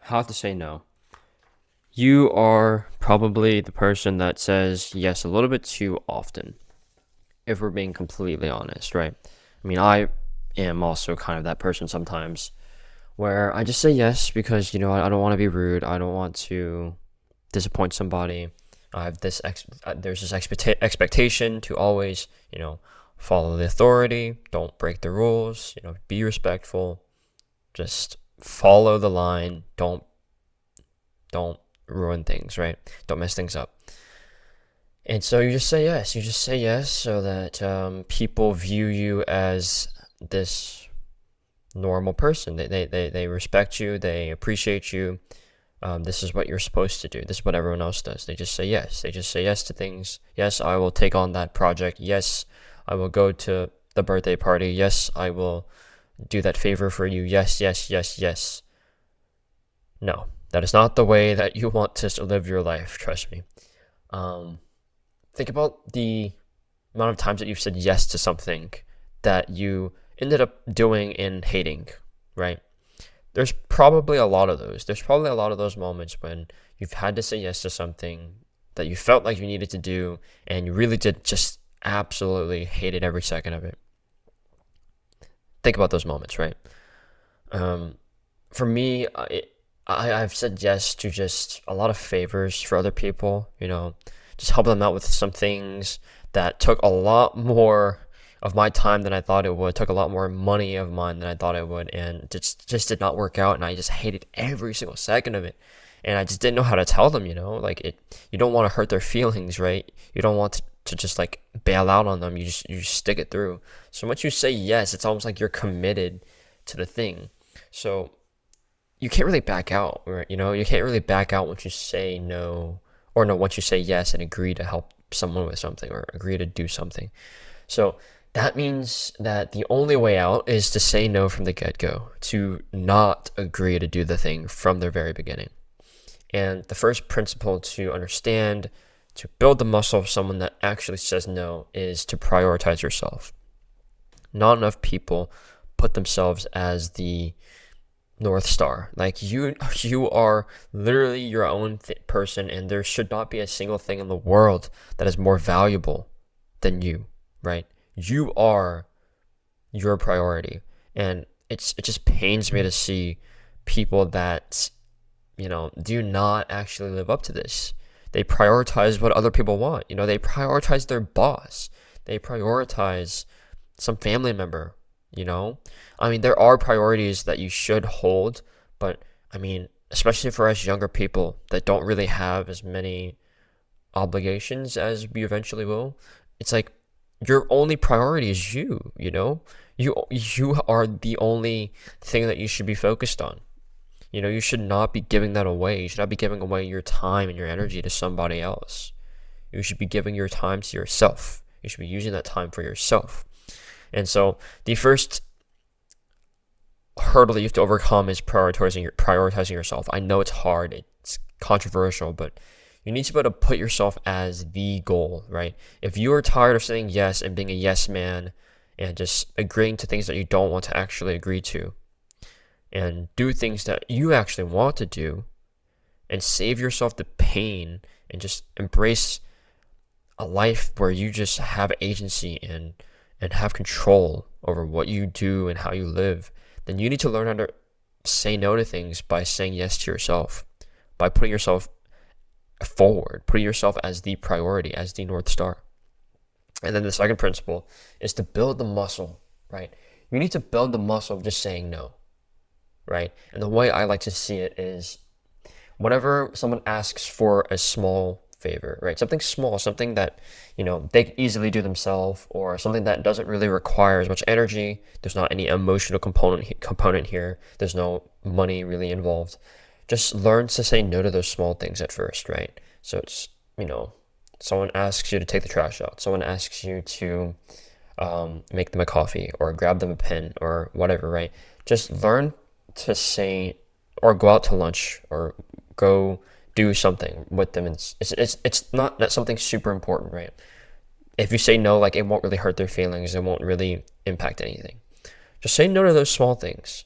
How to say no. You are probably the person that says yes a little bit too often, if we're being completely honest, right? I mean, I am also kind of that person sometimes where I just say yes because, I don't want to be rude. I don't want to disappoint somebody. I have there's this expectation to always, follow the authority, don't break the rules, be respectful, just follow the line, don't ruin things, right? Don't mess things up. And so you just say yes. You just say yes so that people view you as this normal person. They respect you. They appreciate you. This is what you're supposed to do. This is what everyone else does. They just say yes. They just say yes to things. Yes, I will take on that project. Yes, I will go to the birthday party. Yes, I will do that favor for you. Yes, yes, yes, yes. No, that is not the way that you want to live your life. Trust me. Um, think about the amount of times that you've said yes to something that you ended up doing and hating, right? There's probably a lot of those. There's probably a lot of those moments when you've had to say yes to something that you felt like you needed to do and you really did just absolutely hated every second of it. Think about those moments, right? Um, for me, I've said yes to just a lot of favors for other people, just help them out with some things that took a lot more of my time than I thought it would, took a lot more money of mine than I thought it would, and just did not work out, and I just hated every single second of it. And I just didn't know how to tell them, like you don't want to hurt their feelings, right? You don't want to just like bail out on them. You just stick it through. So once you say yes, it's almost like you're committed to the thing. So you can't really back out, right? You can't really back out once you say no, or no, once you say yes and agree to help someone with something or agree to do something. So that means that the only way out is to say no from the get-go, to not agree to do the thing from the very beginning. And the first principle to understand, to build the muscle of someone that actually says no, is to prioritize yourself. Not enough people put themselves as the North Star. Like you are literally your own person, and there should not be a single thing in the world that is more valuable than you, right? You are your priority, and it just pains me to see people that do not actually live up to this. They prioritize what other people want. They prioritize their boss. They prioritize some family member, I mean, there are priorities that you should hold, but I mean, especially for us younger people that don't really have as many obligations as we eventually will, it's like your only priority is you are the only thing that you should be focused on. You should not be giving that away. You should not be giving away your time and your energy to somebody else. You should be giving your time to yourself. You should be using that time for yourself. And so the first hurdle that you have to overcome is prioritizing yourself. I know it's hard, it's controversial, but you need to be able to put yourself as the goal, right? If you are tired of saying yes and being a yes man and just agreeing to things that you don't want to actually agree to, and do things that you actually want to do, and save yourself the pain and just embrace a life where you just have agency and have control over what you do and how you live, then you need to learn how to say no to things by saying yes to yourself, by putting yourself forward, putting yourself as the priority, as the North Star. And then the second principle is to build the muscle, right? You need to build the muscle of just saying no, right? And the way I like to see it is whenever someone asks for a small favor, right? Something small, something that, they can easily do themselves, or something that doesn't really require as much energy. There's not any emotional component here. There's no money really involved. Just learn to say no to those small things at first, right? So it's, someone asks you to take the trash out. Someone asks you to make them a coffee or grab them a pen or whatever, right? Just learn to say, or go out to lunch or go do something with them. It's not something super important, right? If you say no, like, it won't really hurt their feelings. It won't really impact anything. Just say no to those small things.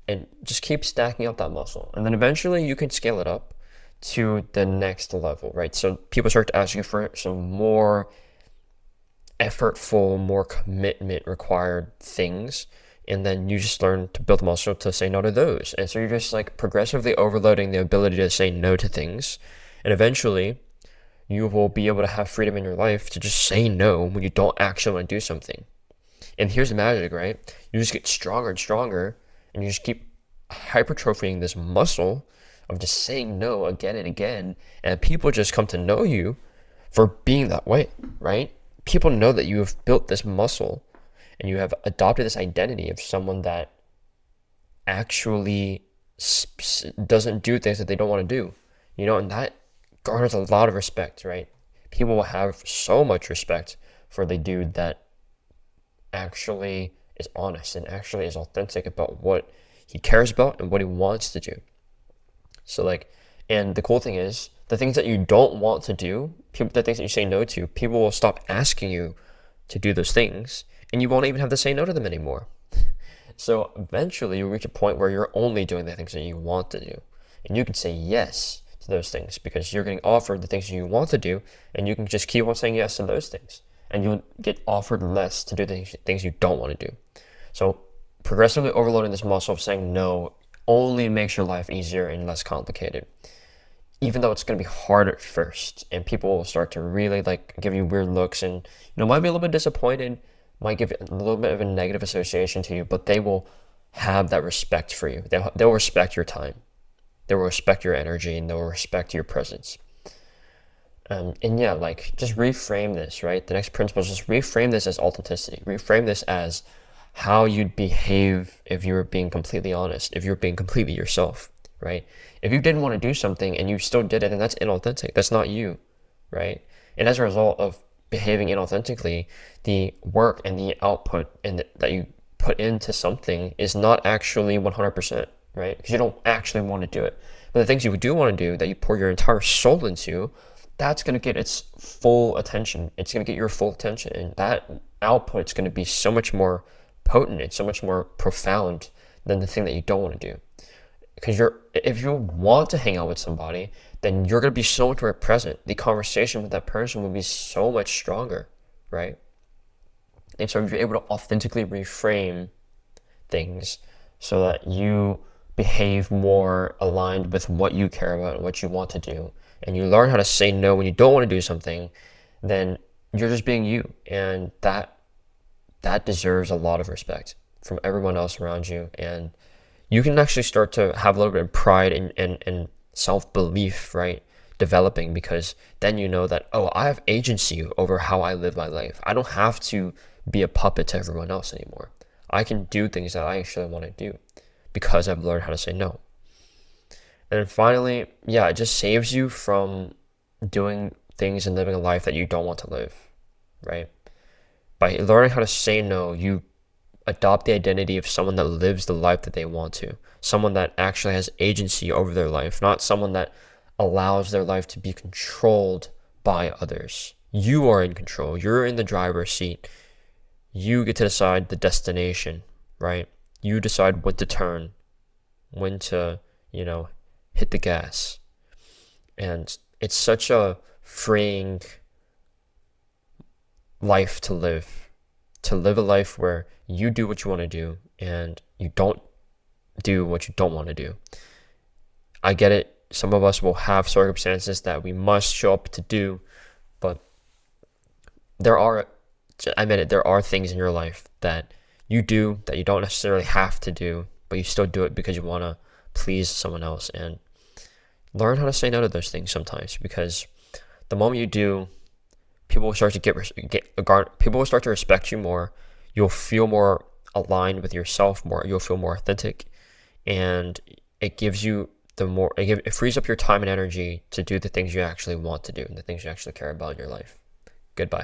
and just keep stacking up that muscle. And then eventually you can scale it up to the next level, right? So people start to ask you for some more effortful, more commitment required things. And then you just learn to build muscle to say no to those. And so you're just like progressively overloading the ability to say no to things. And eventually you will be able to have freedom in your life to just say no when you don't actually want to do something. And here's the magic, right? You just get stronger and stronger, and you just keep hypertrophying this muscle of just saying no again and again. And people just come to know you for being that way, right? People know that you have built this muscle and you have adopted this identity of someone that actually doesn't do things that they don't want to do, and that garners a lot of respect, right? People will have so much respect for the dude that actually is honest and actually is authentic about what he cares about and what he wants to do. So like, and the cool thing is, the things that you don't want to do, the things that you say no to, people will stop asking you to do those things, and you won't even have to say no to them anymore. So eventually you'll reach a point where you're only doing the things that you want to do, and you can say yes to those things because you're getting offered the things you want to do, and you can just keep on saying yes to those things, and you'll get offered less to do the things you don't want to do. So progressively overloading this muscle of saying no only makes your life easier and less complicated, even though it's going to be hard at first, and people will start to really like give you weird looks and might be a little bit disappointed, might give a little bit of a negative association to you, but they will have that respect for you. They'll respect your time, they will respect your energy, and they'll respect your presence. And yeah, like just reframe this, right? The next principle is just reframe this as authenticity. Reframe this as how you'd behave if you were being completely honest, if you're being completely yourself, right? If you didn't want to do something and you still did it, then that's inauthentic. That's not you, right? And as a result of behaving inauthentically, the work and the output that you put into something is not actually 100%, right? Because you don't actually want to do it. But the things you do want to do, that you pour your entire soul into, that's going to get its full attention. It's going to get your full attention. And that output is going to be so much more potent. It's so much more profound than the thing that you don't want to do. Because if you want to hang out with somebody, then you're going to be so much more present. The conversation with that person will be so much stronger, right? And so if you're able to authentically reframe things so that you behave more aligned with what you care about and what you want to do, and you learn how to say no when you don't want to do something, then you're just being you. And that deserves a lot of respect from everyone else around you. And you can actually start to have a little bit of pride and self-belief, right, developing, because then you know that, oh, I have agency over how I live my life. I don't have to be a puppet to everyone else anymore. I can do things that I actually want to do because I've learned how to say no. And then finally, yeah, it just saves you from doing things and living a life that you don't want to live, right? By learning how to say no, you adopt the identity of someone that lives the life that they want to, someone that actually has agency over their life, not someone that allows their life to be controlled by others. You are in control. You're in the driver's seat. You get to decide the destination, right? You decide when to turn, when to, hit the gas. And it's such a freeing life to live a life where you do what you want to do and you don't do what you don't want to do. I get it. Some of us will have circumstances that we must show up to do, but there are things in your life that you do that you don't necessarily have to do, but you still do it because you want to please someone else. And learn how to say no to those things sometimes, because the moment you do, people will start to people will start to respect you more. You'll feel more aligned with yourself more. You'll feel more authentic, and it gives you it frees up your time and energy to do the things you actually want to do and the things you actually care about in your life. Goodbye.